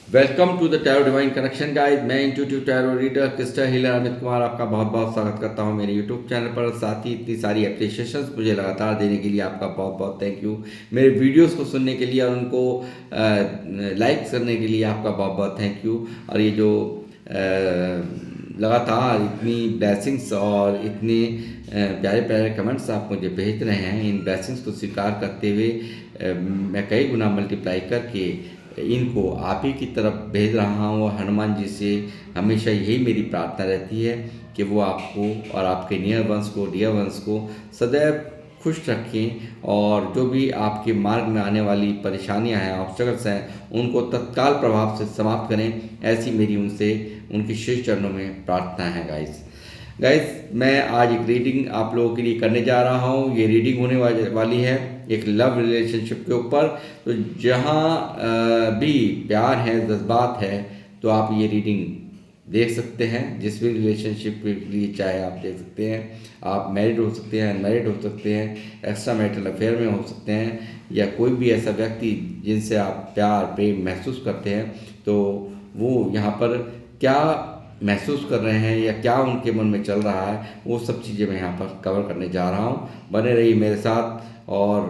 Welcome to the tarot divine connection guys. मैं intuitive tarot reader crystal healer Amit Kumar आपका बहुत बहुत स्वागत करता हूं मेरे यूट्यूब चैनल पर। साथ ही इतनी सारी अप्रिसिएशंस मुझे लगातार देने के लिए आपका बहुत बहुत थैंक यू। मेरे वीडियोस को सुनने के लिए और उनको लाइक करने के लिए आपका बहुत बहुत थैंक यू। और ये जो लगातार इतनी ब्लेसिंग्स और इतने प्यारे प्यारे कमेंट्स आप मुझे भेज रहे हैं, इन ब्लेसिंग्स को स्वीकार करते हुए मैं कई गुना मल्टीप्लाई करके इनको आप ही की तरफ भेज रहा हूँ। हनुमान जी से हमेशा यही मेरी प्रार्थना रहती है कि वो आपको और आपके नियर वंश को, डियर वंश को सदैव खुश रखें और जो भी आपके मार्ग में आने वाली परेशानियां हैं, ऑब्स्टेकल्स हैं, उनको तत्काल प्रभाव से समाप्त करें। ऐसी मेरी उनसे उनके शीर्ष चरणों में प्रार्थना है गाइस। मैं आज एक रीडिंग आप लोगों के लिए करने जा रहा हूँ। ये रीडिंग होने वाली है एक लव रिलेशनशिप के ऊपर। तो जहाँ भी प्यार है, जज्बात है, तो आप ये रीडिंग देख सकते हैं। जिस भी रिलेशनशिप के लिए चाहे आप देख सकते हैं। आप मैरिड हो सकते हैं, अनमैरिड हो सकते हैं, एक्स्ट्रा मैरिटल अफेयर में हो सकते हैं, या कोई भी ऐसा व्यक्ति जिनसे आप प्यार प्रेम महसूस करते हैं, तो वो यहाँ पर क्या महसूस कर रहे हैं या क्या उनके मन में चल रहा है, वो सब चीज़ें मैं यहाँ पर कवर करने जा रहा हूँ। बने रहिए मेरे साथ। और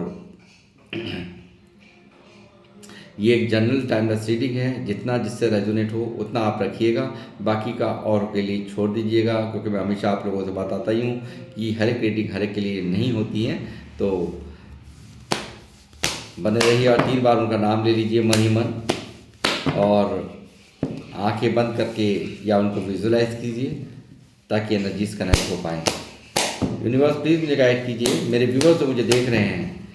ये एक जनरल टाइमलेस रीडिंग है, जितना जिससे रेजोनेट हो उतना आप रखिएगा, बाकी का और के लिए छोड़ दीजिएगा, क्योंकि मैं हमेशा आप लोगों से बताता ही हूँ कि हर एक रीडिंग हर एक के लिए नहीं होती है। तो बने रहिए और 3 बार उनका नाम ले लीजिए मन ही मन, और आंखें बंद करके या उनको विजुलाइज कीजिए ताकि एनर्जीज कनेक्ट हो पाएँ। यूनिवर्स प्लीज़ मुझे गाइड कीजिए। मेरे व्यूवर्स जो मुझे देख रहे हैं,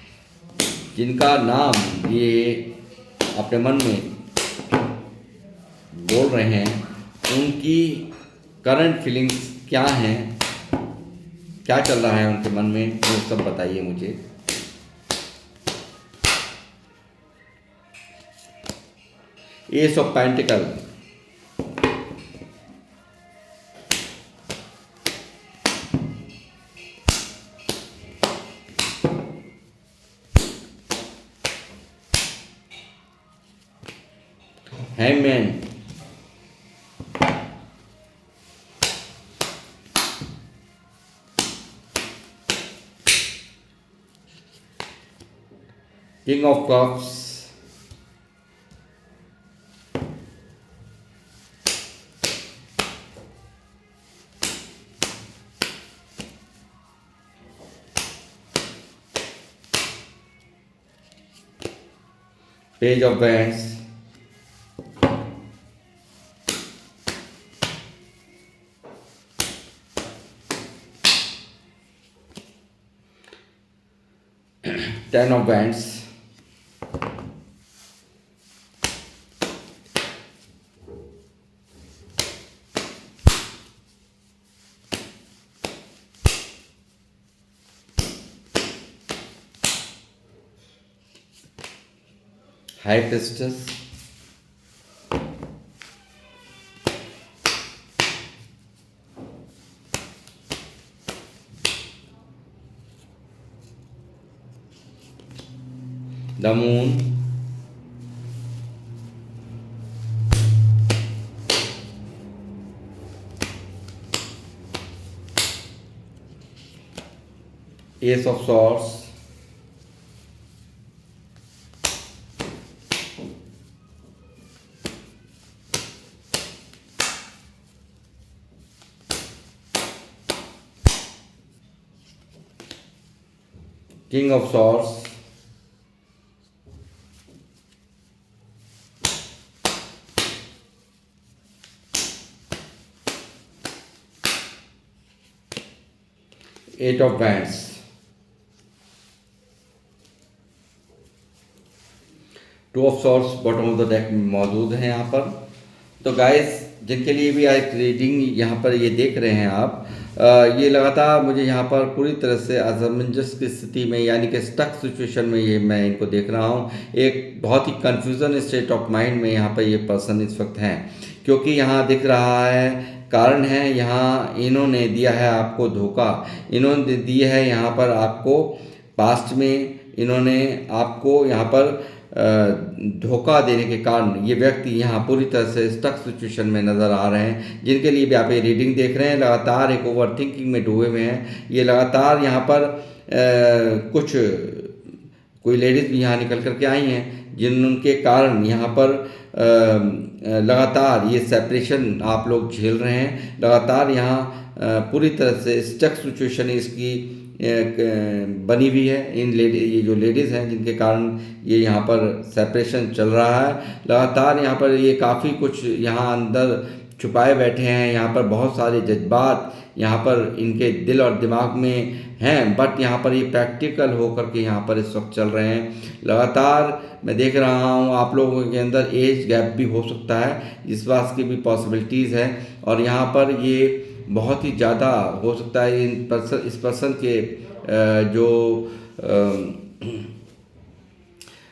जिनका नाम ये अपने मन में बोल रहे हैं, उनकी करंट फीलिंग्स क्या हैं, क्या चल रहा है उनके मन में, वो सब बताइए मुझे। Ace of pentacle, hangman, king of cups, page of wands, ten of wands, high priestess, the moon, ace of swords, king of swords, eight of wands. Two of swords bottom of the deck में मौजूद हैं यहाँ पर। तो guys, जिनके लिए भी आज रीडिंग यहाँ पर ये देख रहे हैं आप, ये लगातार मुझे यहाँ पर पूरी तरह से असमंजस की स्थिति में, यानी कि स्टक सिचुएशन में ये मैं इनको देख रहा हूँ। एक बहुत ही कन्फ्यूज़न स्टेट ऑफ माइंड में यहाँ पर ये पर्सन इस वक्त हैं, क्योंकि यहाँ दिख रहा है कारण है, यहाँ इन्होंने दिया है आपको धोखा। इन्होंने दी है यहाँ पर आपको पास्ट में, इन्होंने आपको यहाँ पर धोखा देने के कारण ये व्यक्ति यहाँ पूरी तरह से स्टक सिचुएशन में नज़र आ रहे हैं। जिनके लिए भी आप ये रीडिंग देख रहे हैं, लगातार एक ओवर थिंकिंग में डूबे हुए हैं। ये लगातार यहाँ पर कुछ कोई लेडीज़ भी यहाँ निकल कर के आई हैं, जिनके कारण यहाँ पर लगातार ये सेपरेशन आप लोग झेल रहे हैं। लगातार यहाँ पूरी तरह से स्टक सिचुएशन इसकी बनी हुई है। ये जो लेडीज़ हैं, जिनके कारण ये यहाँ पर सेपरेशन चल रहा है। लगातार यहाँ पर ये काफ़ी कुछ यहाँ अंदर छुपाए बैठे हैं। यहाँ पर बहुत सारे जज्बात यहाँ पर इनके दिल और दिमाग में हैं, बट यहाँ पर ये प्रैक्टिकल होकर के यहाँ पर इस वक्त चल रहे हैं। लगातार मैं देख रहा हूँ आप लोगों के अंदर एज गैप भी हो सकता है, इस बात की भी पॉसिबिलिटीज़ है। और यहाँ पर ये बहुत ही ज़्यादा हो सकता है इस पर्सन के जो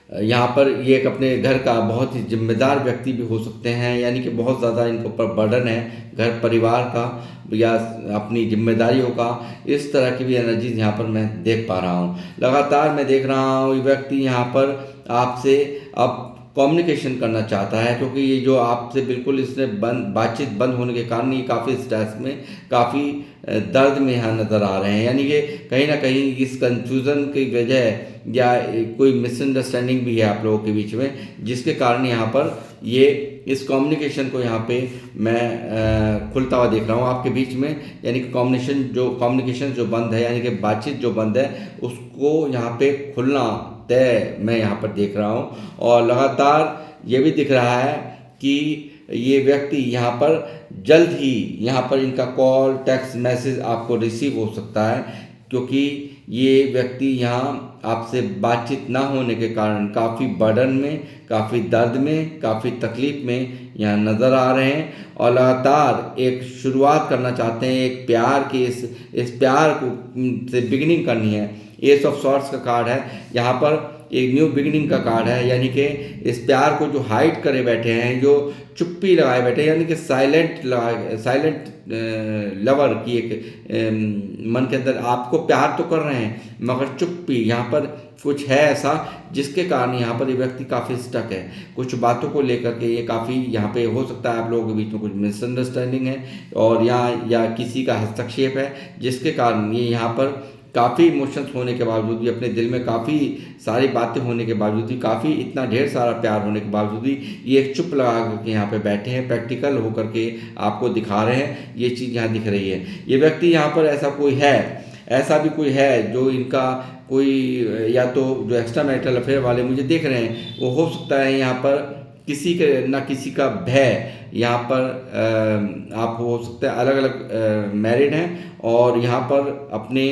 यहाँ पर ये एक अपने घर का बहुत ही जिम्मेदार व्यक्ति भी हो सकते हैं, यानी कि बहुत ज़्यादा इनके ऊपर बर्डन है घर परिवार का या अपनी जिम्मेदारियों का। इस तरह की भी एनर्जीज यहाँ पर मैं देख पा रहा हूँ। लगातार मैं देख रहा हूँ ये व्यक्ति यहाँ पर आपसे अब कम्युनिकेशन करना चाहता है, क्योंकि ये जो आपसे बिल्कुल इसने बातचीत बंद होने के कारण ये काफ़ी स्ट्रेस में, काफ़ी दर्द में यहाँ नज़र आ रहे हैं। यानी कि कहीं ना कहीं इस कंफ्यूजन की वजह या कोई मिसअंडरस्टैंडिंग भी है आप लोगों के बीच में, जिसके कारण यहाँ पर ये इस कम्युनिकेशन को यहाँ पे मैं खुलता हुआ देख रहा हूँ आपके बीच में। यानी कि कम्युनिकेशन जो बंद है, यानी कि बातचीत जो बंद है, उसको यहाँ पे खुलना तय मैं यहाँ पर देख रहा हूँ। और लगातार ये भी दिख रहा है कि ये व्यक्ति यहाँ पर जल्द ही यहाँ पर इनका कॉल टेक्स्ट मैसेज आपको रिसीव हो सकता है, क्योंकि ये व्यक्ति यहाँ आपसे बातचीत ना होने के कारण काफ़ी बर्डन में, काफ़ी दर्द में, काफ़ी तकलीफ़ में यहाँ नज़र आ रहे हैं। और लगातार एक शुरुआत करना चाहते हैं, एक प्यार की इस प्यार को से बिगिनिंग करनी है। एस ऑफ सॉर्ट्स का कार्ड है, यहाँ पर एक न्यू बिगिनिंग का कार्ड है। यानी कि इस प्यार को जो हाइड करे बैठे हैं, जो चुप्पी लगाए बैठे हैं, यानी कि साइलेंट लवर की एक मन के अंदर आपको प्यार तो कर रहे हैं मगर चुप्पी, यहाँ पर कुछ है ऐसा जिसके कारण यहाँ पर ये व्यक्ति काफ़ी स्टक है। कुछ बातों को लेकर के ये काफ़ी यहाँ पे हो सकता है आप लोगों के बीच में कुछ मिसअंडरस्टैंडिंग है और यहाँ या किसी का हस्तक्षेप है, जिसके कारण ये यहाँ पर काफ़ी इमोशंस होने के बावजूद भी, अपने दिल में काफ़ी सारी बातें होने के बावजूद भी, काफ़ी इतना ढेर सारा प्यार होने के बावजूद भी ये एक चुप लगा करके यहाँ पे बैठे हैं, प्रैक्टिकल होकर के आपको दिखा रहे हैं। ये चीज़ यहाँ दिख रही है। ये व्यक्ति यहाँ पर ऐसा भी कोई है जो इनका कोई या तो जो एक्स्ट्रा मैरिटल अफेयर वाले मुझे देख रहे हैं, वो हो सकता है यहाँ पर किसी के ना किसी का भय, यहाँ पर आप हो सकते हैं अलग अलग मैरिड हैं और यहाँ पर अपने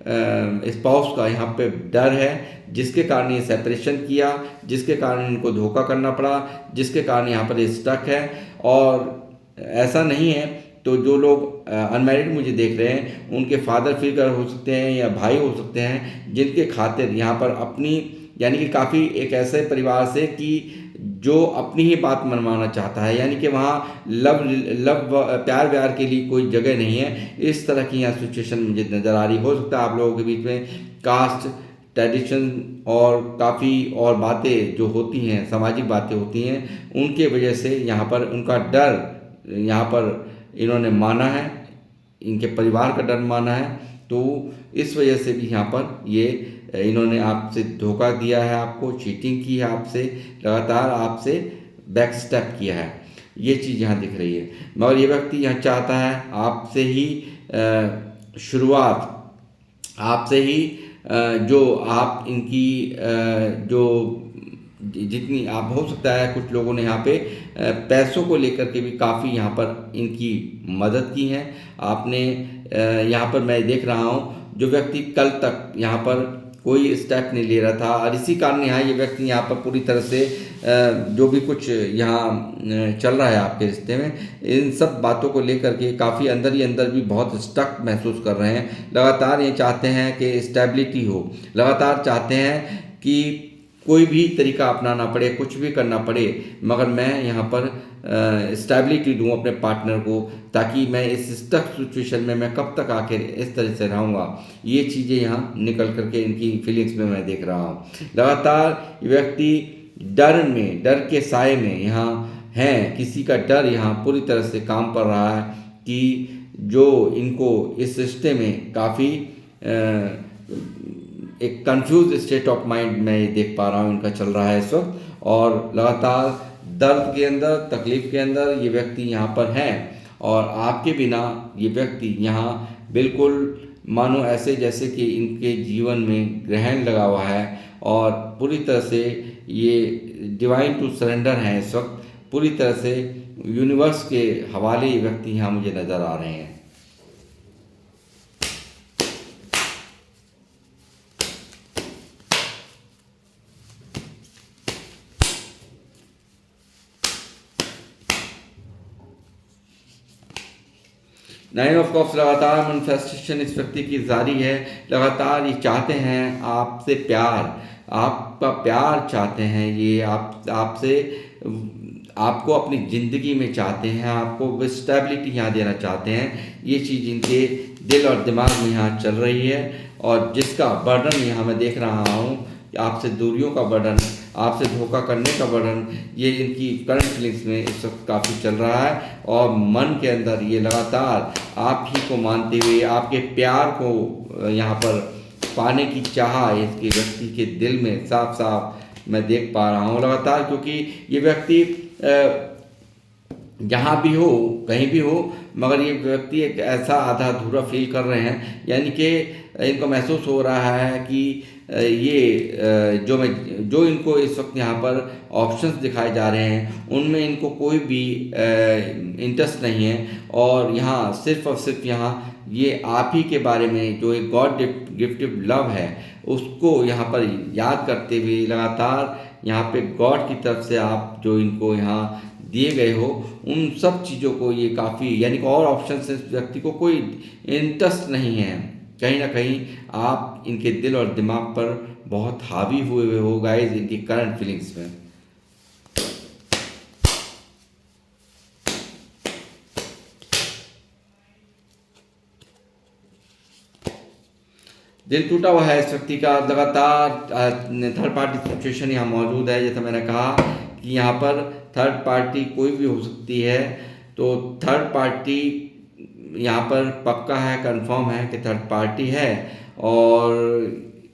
स्पाउस का यहाँ पे डर है, जिसके कारण ये सेपरेशन किया, जिसके कारण इनको धोखा करना पड़ा, जिसके कारण यहाँ पर ये स्टक है। और ऐसा नहीं है तो जो लोग अनमैरिड मुझे देख रहे हैं, उनके फादर फिगर हो सकते हैं या भाई हो सकते हैं, जिनके खातिर यहाँ पर अपनी यानी कि काफ़ी एक ऐसे परिवार से कि जो अपनी ही बात मनवाना चाहता है, यानी कि वहाँ प्यार व्यार के लिए कोई जगह नहीं है। इस तरह की यहाँ सिचुएशन मुझे नज़र आ रही। हो सकता है आप लोगों के बीच में कास्ट ट्रेडिशन और काफ़ी और बातें जो होती हैं, सामाजिक बातें होती हैं, उनके वजह से यहाँ पर उनका डर यहाँ पर इन्होंने माना है, इनके परिवार का डर माना है, तो इस वजह से भी यहाँ पर ये इन्होंने आपसे धोखा दिया है, आपको चीटिंग की है, आपसे लगातार आपसे बैक स्टेप किया है। ये चीज़ यहाँ दिख रही है। मगर ये व्यक्ति यहाँ चाहता है आपसे ही शुरुआत, आपसे ही जो आप इनकी जो जितनी आप हो सकता है कुछ लोगों ने यहाँ पे पैसों को लेकर के भी काफ़ी यहाँ पर इनकी मदद की है। आपने यहाँ पर मैं देख रहा हूँ जो व्यक्ति कल तक यहाँ पर कोई स्टेप नहीं ले रहा था और इसी कारण यहाँ ये व्यक्ति यहाँ पर पूरी तरह से जो भी कुछ यहाँ चल रहा है आपके रिश्ते में, इन सब बातों को लेकर के काफ़ी अंदर ही अंदर भी बहुत स्टक महसूस कर रहे हैं। लगातार ये चाहते हैं कि स्टेबिलिटी हो, लगातार चाहते हैं कि कोई भी तरीका अपनाना पड़े, कुछ भी करना पड़े, मगर मैं यहाँ पर स्टेबिलिटी दूँ अपने पार्टनर को, ताकि मैं इस स्टक सिचुएशन में मैं कब तक आकर इस तरह से रहूँगा। ये चीज़ें यहाँ निकल करके इनकी फीलिंग्स में मैं देख रहा हूँ। लगातार व्यक्ति डर के साए में यहाँ हैं, किसी का डर यहाँ पूरी तरह से काम कर रहा है कि जो इनको इस रिश्ते में काफ़ी एक कंफ्यूज स्टेट ऑफ माइंड मैं ये देख पा रहा हूँ इनका चल रहा है इस वक्त, और लगातार दर्द के अंदर, तकलीफ के अंदर ये व्यक्ति यहाँ पर हैं, और आपके बिना ये व्यक्ति यहाँ बिल्कुल मानो ऐसे जैसे कि इनके जीवन में ग्रहण लगा हुआ है, और पूरी तरह से ये डिवाइन टू सरेंडर हैं इस वक्त, पूरी तरह से यूनिवर्स के हवाले ये व्यक्ति यहाँ मुझे नज़र आ रहे हैं। नाइन ऑफ कप्स लगातार मैनिफेस्टेशन इस व्यक्ति की जारी है। लगातार ये चाहते हैं आपसे प्यार, आपका प्यार चाहते हैं ये, आपसे आपको अपनी ज़िंदगी में चाहते हैं, आपको स्टेबिलिटी यहाँ देना चाहते हैं। ये चीज़ इनके दिल और दिमाग में यहाँ चल रही है, और जिसका बर्डन यहाँ मैं देख रहा हूँ, आपसे दूरियों का बर्डन, आपसे धोखा करने का बर्डन, ये इनकी करंट फीलिंग्स में इस वक्त काफ़ी चल रहा है, और मन के अंदर ये लगातार आप ही को मानते हुए आपके प्यार को यहाँ पर पाने की चाह इसके व्यक्ति के दिल में साफ साफ मैं देख पा रहा हूँ लगातार, क्योंकि ये व्यक्ति जहाँ भी हो, कहीं भी हो, मगर ये व्यक्ति एक ऐसा आधा अधूरा फील कर रहे हैं, यानी कि इनको महसूस हो रहा है कि ये जो इनको इस वक्त यहाँ पर ऑप्शंस दिखाए जा रहे हैं उनमें इनको कोई भी इंटरेस्ट नहीं है, और यहाँ सिर्फ और सिर्फ यहाँ ये आप ही के बारे में जो एक गॉड गिफ्टेड लव है उसको यहाँ पर याद करते हुए लगातार यहाँ पे गॉड की तरफ से आप जो इनको यहाँ दिए गए हो उन सब चीज़ों को ये काफ़ी, यानी कि और ऑप्शन से इस व्यक्ति को कोई इंटरेस्ट नहीं है। कहीं ना कहीं आप इनके दिल और दिमाग पर बहुत हावी हुए हो गाइस इनकी करंट फीलिंग्स में। दिल टूटा हुआ है इस व्यक्ति का, लगातार थर्ड पार्टी सिचुएशन यहाँ मौजूद है। जैसा मैंने कहा कि यहाँ पर थर्ड पार्टी कोई भी हो सकती है, तो थर्ड पार्टी यहाँ पर पक्का है, कंफर्म है कि थर्ड पार्टी है, और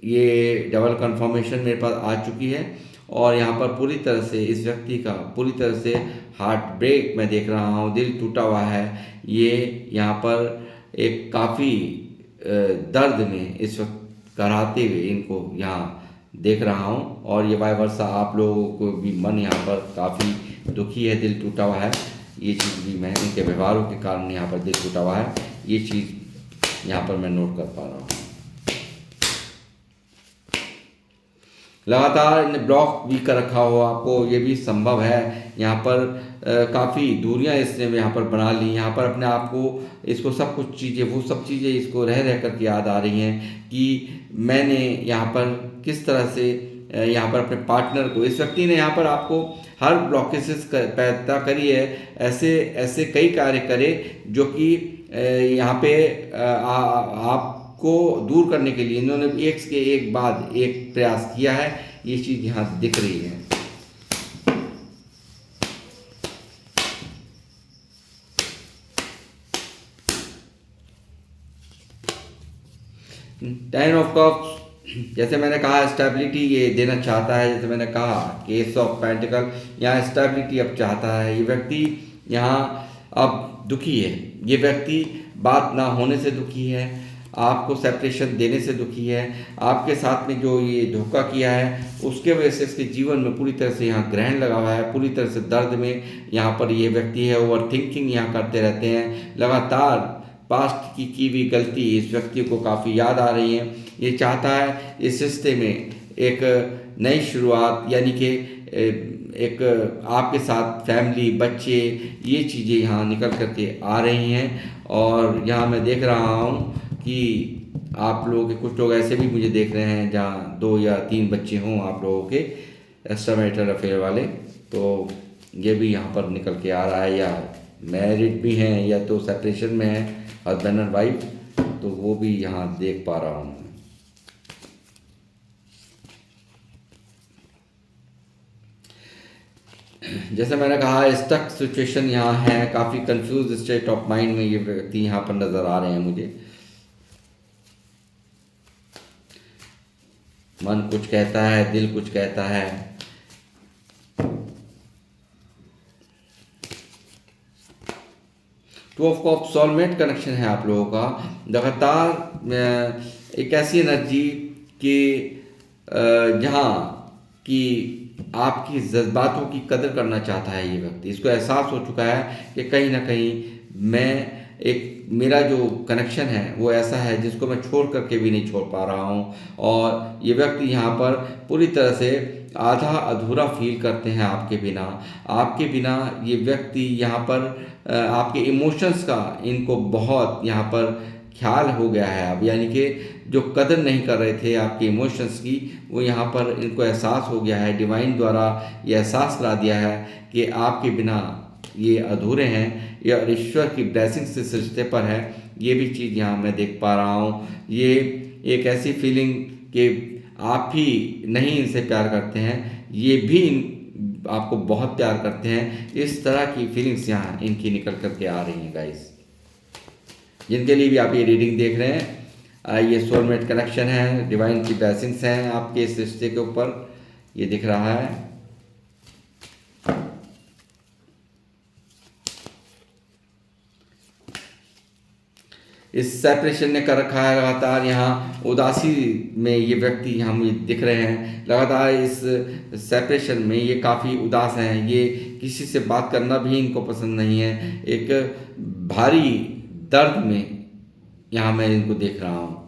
ये डबल कंफर्मेशन मेरे पास आ चुकी है, और यहाँ पर पूरी तरह से इस व्यक्ति का पूरी तरह से हार्ट ब्रेक मैं देख रहा हूँ, दिल टूटा हुआ है। ये यहाँ पर एक काफ़ी दर्द में इस वक्त कराते हुए इनको यहाँ देख रहा हूँ, और ये वाई वर्षा आप लोगों को भी मन यहाँ पर काफ़ी दुखी है, दिल टूटा हुआ है। ये चीज़ भी मैं इनके व्यवहारों के कारण यहाँ पर दिल टूटा हुआ है, ये चीज़ यहाँ पर मैं नोट कर पा रहा हूँ। लगातार इन्हें ब्लॉक भी कर रखा हो आपको, ये भी संभव है। यहाँ पर काफ़ी दूरियां इसने यहाँ पर बना ली, यहाँ पर अपने आप को इसको सब कुछ चीज़ें, वो सब चीज़ें इसको रह रह कर के याद आ रही हैं कि मैंने यहाँ पर किस तरह से यहाँ पर अपने पार्टनर को, इस व्यक्ति ने यहाँ पर आपको हर ब्लॉकेसेस पैदा करी है, ऐसे ऐसे कई कार्य करे जो कि यहाँ पे आपको दूर करने के लिए इन्होंने एक के एक बाद एक प्रयास किया है। ये चीज़ यहाँ दिख रही है। टेन ऑफ कप्स, जैसे मैंने कहा स्टेबिलिटी ये देना चाहता है। जैसे मैंने कहा केस ऑफ पेंटिकल, यहाँ स्टेबिलिटी अब चाहता है। ये व्यक्ति यहाँ अब दुखी है, ये व्यक्ति बात ना होने से दुखी है, आपको सेपरेशन देने से दुखी है, आपके साथ में जो ये धोखा किया है उसके वजह से इसके जीवन में पूरी तरह से यहाँ ग्रहण लगा हुआ है, पूरी तरह से दर्द में यहाँ पर ये व्यक्ति है। ओवर थिंकिंग यहाँ करते रहते हैं, लगातार पास्ट की हुई गलती इस व्यक्ति को काफ़ी याद आ रही है। ये चाहता है इस रिश्ते में एक नई शुरुआत, यानी कि एक आपके साथ फैमिली, बच्चे, ये चीज़ें यहाँ निकल करके आ रही हैं। और यहाँ मैं देख रहा हूँ कि आप लोगों के कुछ लोग ऐसे भी मुझे देख रहे हैं जहाँ 2 या 3 बच्चे हों आप लोगों के एक्स्ट्रा मैरिटल अफेयर वाले, तो ये भी यहाँ पर निकल के आ रहा है। या मैरिड भी हैं या तो सेपरेशन में है हस्बैंड एंड वाइफ, तो वो भी यहाँ देख पा रहा हूँ। जैसे मैंने कहा स्टक सिचुएशन यहाँ है, काफ़ी कंफ्यूज स्टेट ऑफ माइंड में ये व्यक्ति यहाँ पर नज़र आ रहे हैं मुझे। मन कुछ कहता है, दिल कुछ कहता है। Two of cups soulmate connection है आप लोगों का। लगातार एक ऐसी एनर्जी कि जहाँ कि आपकी जज्बातों की कदर करना चाहता है ये व्यक्ति। इसको एहसास हो चुका है कि कहीं ना कहीं मैं एक मेरा जो कनेक्शन है वो ऐसा है जिसको मैं छोड़ करके भी नहीं छोड़ पा रहा हूँ। और ये व्यक्ति यहाँ पर पूरी तरह से आधा अधूरा फील करते हैं आपके बिना। आपके बिना ये व्यक्ति यहाँ पर आपके इमोशंस का इनको बहुत यहाँ पर ख्याल हो गया है अब, यानी कि जो कदर नहीं कर रहे थे आपके इमोशंस की, वो यहाँ पर इनको एहसास हो गया है। डिवाइन द्वारा ये एहसास करा दिया है कि आपके बिना ये अधूरे हैं। या ईश्वर की ब्लेसिंग से इस रिश्ते पर है, ये भी चीज़ यहाँ मैं देख पा रहा हूँ। ये एक ऐसी फीलिंग कि आप ही नहीं इनसे प्यार करते हैं, ये भी आपको बहुत प्यार करते हैं। इस तरह की फीलिंग्स यहाँ इनकी निकल करके आ रही हैं गाइस। जिनके लिए भी आप ये रीडिंग देख रहे हैं, ये सोलमेट कनेक्शन है, डिवाइन की ब्लेसिंग्स हैं आपके इस रिश्ते के ऊपर, ये दिख रहा है। इस सेपरेशन ने कर रखा है लगातार। यहाँ उदासी में ये व्यक्ति यहाँ मुझे दिख रहे हैं। लगातार इस सेपरेशन में ये काफ़ी उदास हैं। ये किसी से बात करना भी इनको पसंद नहीं है। एक भारी दर्द में यहाँ मैं इनको देख रहा हूँ।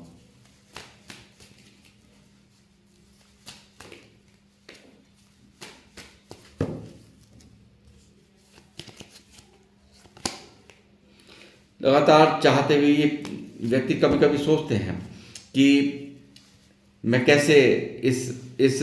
लगातार चाहते हुए ये व्यक्ति कभी कभी सोचते हैं कि मैं कैसे इस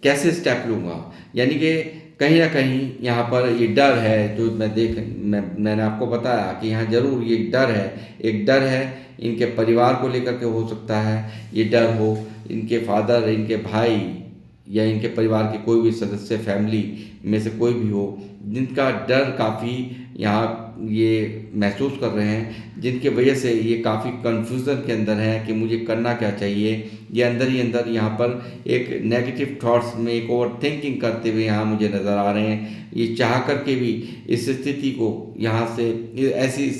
कैसे स्टेप लूँगा, यानी कि कहीं ना कहीं यहाँ पर ये डर है जो मैंने आपको बताया कि यहाँ ज़रूर ये डर है। एक डर है इनके परिवार को लेकर के, हो सकता है ये डर हो इनके फादर, इनके भाई या इनके परिवार के कोई भी सदस्य, फैमिली में से कोई भी हो, जिनका डर काफ़ी यहाँ ये महसूस कर रहे हैं, जिनके वजह से ये काफ़ी कन्फ्यूज़न के अंदर हैं कि मुझे करना क्या चाहिए। ये अंदर ही अंदर यहाँ पर एक नेगेटिव थॉट्स में एक ओवर थिंकिंग करते हुए यहाँ मुझे नज़र आ रहे हैं। ये चाह करके भी इस स्थिति को यहाँ से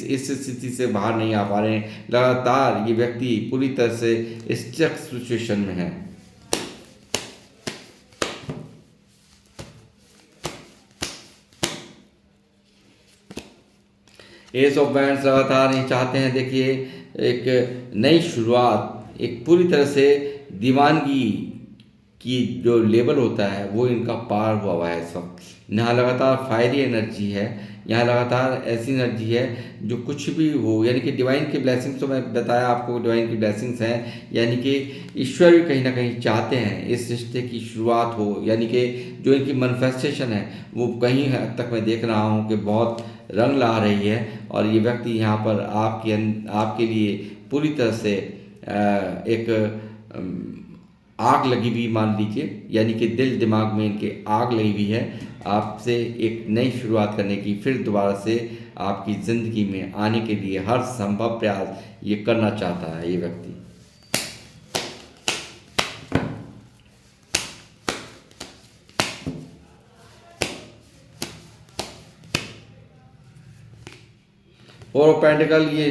इस स्थिति से बाहर नहीं आ पा रहे हैं। लगातार ये व्यक्ति पूरी तरह से स्टक सिचुएशन में है। एस ऑफ वैंड्स लगातार ये चाहते हैं, देखिए एक नई शुरुआत, एक पूरी तरह से दीवानगी की जो लेवल होता है वो इनका पार हुआ है इस वक्त। यहाँ लगातार फायरी एनर्जी है, यहाँ लगातार ऐसी एनर्जी है जो कुछ भी हो, यानी कि डिवाइन की ब्लेसिंग्स, तो मैं बताया आपको डिवाइन की ब्लेसिंग्स हैं, यानी कि ईश्वर भी कहीं ना कहीं चाहते हैं इस रिश्ते की शुरुआत हो। यानी कि जो इनकी मैनिफेस्टेशन है वो कहीं हद तक मैं देख रहा हूँ कि बहुत रंग ला रही है। और ये व्यक्ति यहाँ पर आपके लिए पूरी तरह से एक आग लगी हुई मान लीजिए, यानी कि दिल दिमाग में इनके आग लगी हुई है आपसे एक नई शुरुआत करने की, फिर दोबारा से आपकी ज़िंदगी में आने के लिए हर संभव प्रयास ये करना चाहता है ये व्यक्ति। और पेंटिकल, ये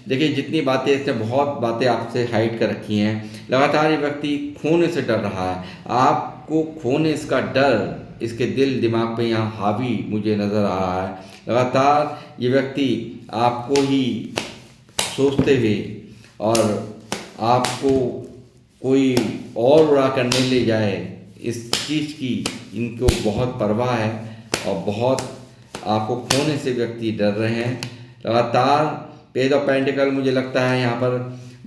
देखिए जितनी बातें, इसने बहुत बातें आपसे हाइड कर रखी हैं। लगातार ये व्यक्ति खोने से डर रहा है, आपको खोने इसका डर इसके दिल दिमाग पे यहाँ हावी मुझे नज़र आ रहा है। लगातार ये व्यक्ति आपको ही सोचते हुए और आपको कोई और उड़ा करने ले जाए इस चीज़ की इनको बहुत परवाह है और बहुत आपको खोने से व्यक्ति डर रहे हैं। लगातार पेज ऑफ पेंटिकल, मुझे लगता है यहाँ पर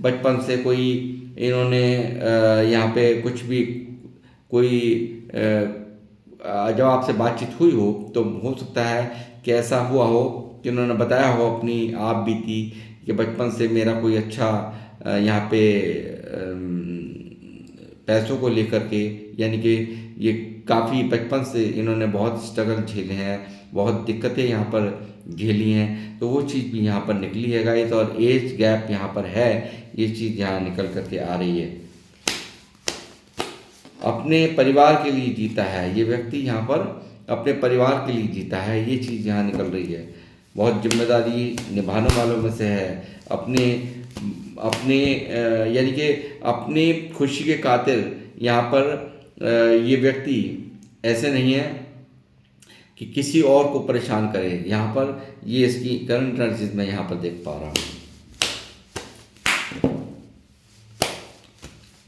बचपन से कोई इन्होंने यहाँ पे कुछ भी कोई जब आपसे बातचीत हुई हो तो हो सकता है कि ऐसा हुआ हो कि उन्होंने बताया हो अपनी आप बीती कि बचपन से मेरा कोई अच्छा यहाँ पे पैसों को लेकर के, यानी कि ये काफ़ी बचपन से इन्होंने बहुत स्ट्रगल झेले हैं, बहुत दिक्कतें यहाँ पर झेली हैं, तो वो चीज़ भी यहाँ पर निकली है गाइस। और एज गैप यहाँ पर है, ये चीज़ यहाँ निकल करके आ रही है। अपने परिवार के लिए जीता है ये व्यक्ति, यहाँ पर अपने परिवार के लिए जीता है, ये चीज़ यहाँ निकल रही है। बहुत जिम्मेदारी निभाने वालों में से है। अपने अपने यानी कि अपनी खुशी के खातिर यहाँ पर ये व्यक्ति ऐसे नहीं है कि किसी और को परेशान करे। यहाँ पर ये इसकी करंट एनर्जीज मैं यहाँ पर देख पा रहा हूँ।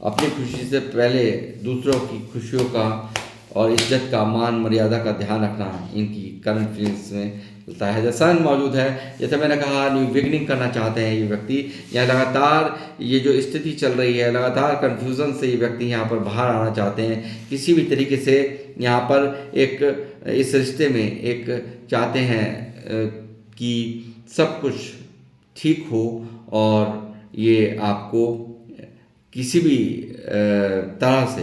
अपनी खुशी से पहले दूसरों की खुशियों का और इज्जत का, मान मर्यादा का ध्यान रखना इनकी करंट फीलिंग्स में चलता है। जैसा सन मौजूद है, जैसे मैंने कहा न्यू बिगनिंग करना चाहते हैं ये व्यक्ति। यहाँ लगातार ये जो स्थिति चल रही है, लगातार कन्फ्यूज़न से ये व्यक्ति यहाँ पर बाहर आना चाहते हैं। किसी भी तरीके से यहाँ पर एक इस रिश्ते में एक चाहते हैं कि सब कुछ ठीक हो और ये आपको किसी भी तरह से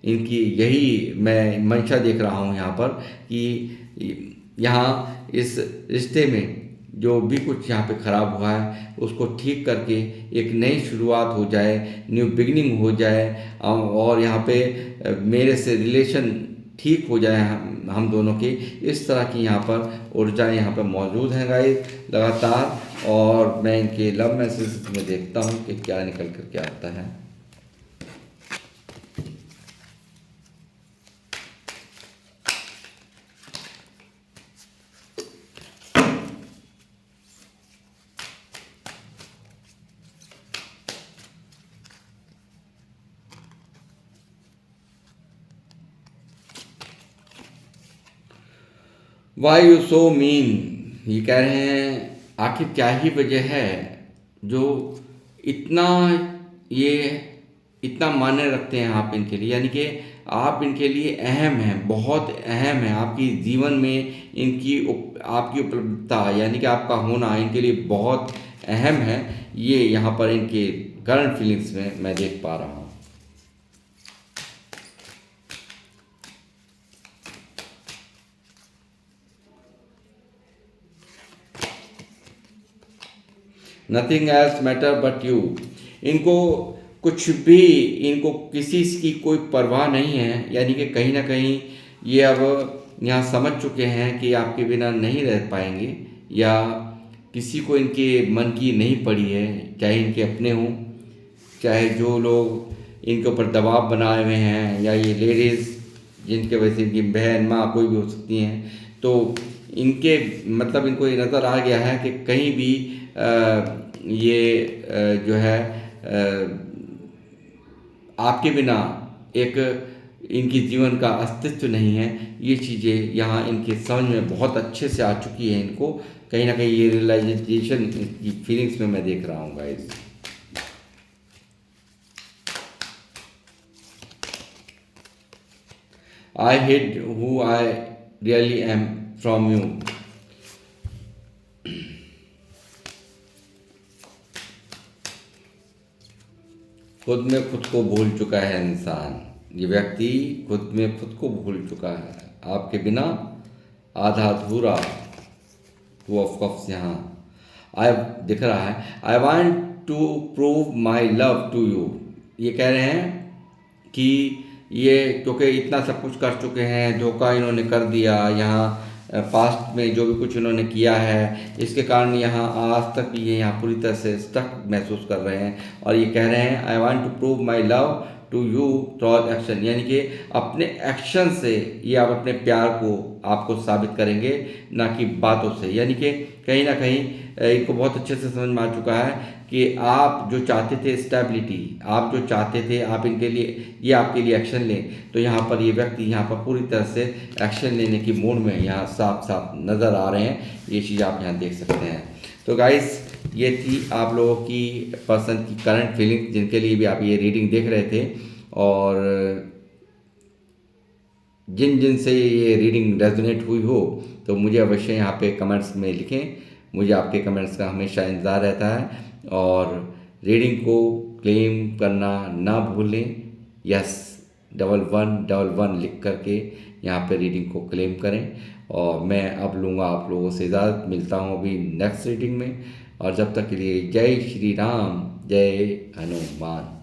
इनकी यही मैं मंशा देख रहा हूँ यहाँ पर कि यहाँ इस रिश्ते में जो भी कुछ यहाँ पे ख़राब हुआ है उसको ठीक करके एक नई शुरुआत हो जाए, न्यू बिगनिंग हो जाए और यहाँ पे मेरे से रिलेशन ठीक हो जाए हम दोनों के। इस तरह की यहाँ पर ऊर्जाएँ यहाँ पर मौजूद हैं गाइस लगातार। और मैं इनके लव मैसेज में देखता हूँ कि क्या निकल कर के आता है। वाई यू सो मीन, ये कह रहे हैं आखिर क्या ही वजह है जो इतना ये इतना मायने रखते हैं आप इनके लिए, यानी कि आप इनके लिए अहम हैं, बहुत अहम है आपकी जीवन में। आपकी उपलब्धता यानी कि आपका होना इनके लिए बहुत अहम है। ये यहाँ पर इनके करंट फीलिंग्स में मैं देख पा रहा हूँ। Nothing else matter but you, इनको कुछ भी, इनको किसी की कोई परवाह नहीं है। यानी कि कहीं ना कहीं ये अब यहाँ समझ चुके हैं कि आपके बिना नहीं रह पाएंगे, या किसी को इनके मन की नहीं पड़ी है, चाहे इनके अपने हों, चाहे जो लोग इनके ऊपर दबाव बनाए हुए हैं, या ये लेडीज़ जिनके वजह से इनकी बहन माँ कोई भी हो सकती हैं। तो इनके मतलब इनको ये नज़र आ गया है कि कहीं भी ये जो है आपके बिना एक इनकी जीवन का अस्तित्व नहीं है। ये चीज़ें यहाँ इनके समझ में बहुत अच्छे से आ चुकी है। इनको कहीं ना कहीं ये रियलाइजेशन की फीलिंग्स में मैं देख रहा हूँ guys. I hid who I really am from you, खुद में खुद को भूल चुका है इंसान। ये व्यक्ति खुद में खुद को भूल चुका है आपके बिना, आधा अधूरा। टू ऑफ कप्स यहाँ आई दिख रहा है। I want to prove my love to you, ये कह रहे हैं कि ये क्योंकि इतना सब कुछ कर चुके हैं, धोखा इन्होंने कर दिया यहाँ पास्ट में, जो भी कुछ इन्होंने किया है इसके कारण यहाँ आज तक भी ये यहाँ पूरी तरह से स्टक महसूस कर रहे हैं। और ये कह रहे हैं I want to prove my love to you through action, यानी कि अपने एक्शन से ये आप अपने प्यार को आपको साबित करेंगे, ना कि बातों से। यानी कि कहीं ना कहीं इनको बहुत अच्छे से समझ में आ चुका है कि आप जो चाहते थे स्टेबिलिटी, आप जो चाहते थे आप इनके लिए, ये आपके लिए एक्शन लें। तो यहाँ पर ये व्यक्ति यहाँ पर पूरी तरह से एक्शन लेने की मूड में यहाँ साफ साफ नज़र आ रहे हैं। ये चीज़ आप यहाँ देख सकते हैं। तो गाइस ये थी आप लोगों की पर्सन की करंट फीलिंग, जिनके लिए भी आप ये रीडिंग देख रहे थे। और जिन जिन से ये रीडिंग रेजोनेट हुई हो तो मुझे अवश्य यहाँ पे कमेंट्स में लिखें। मुझे आपके कमेंट्स का हमेशा इंतज़ार रहता है। और रीडिंग को क्लेम करना ना भूलें। यस, 1111 लिख करके यहाँ पे रीडिंग को क्लेम करें। और मैं अब लूँगा आप लोगों से इजाज़त, मिलता हूँ अभी नेक्स्ट रीडिंग में। और जब तक के लिए जय श्री राम, जय हनुमान।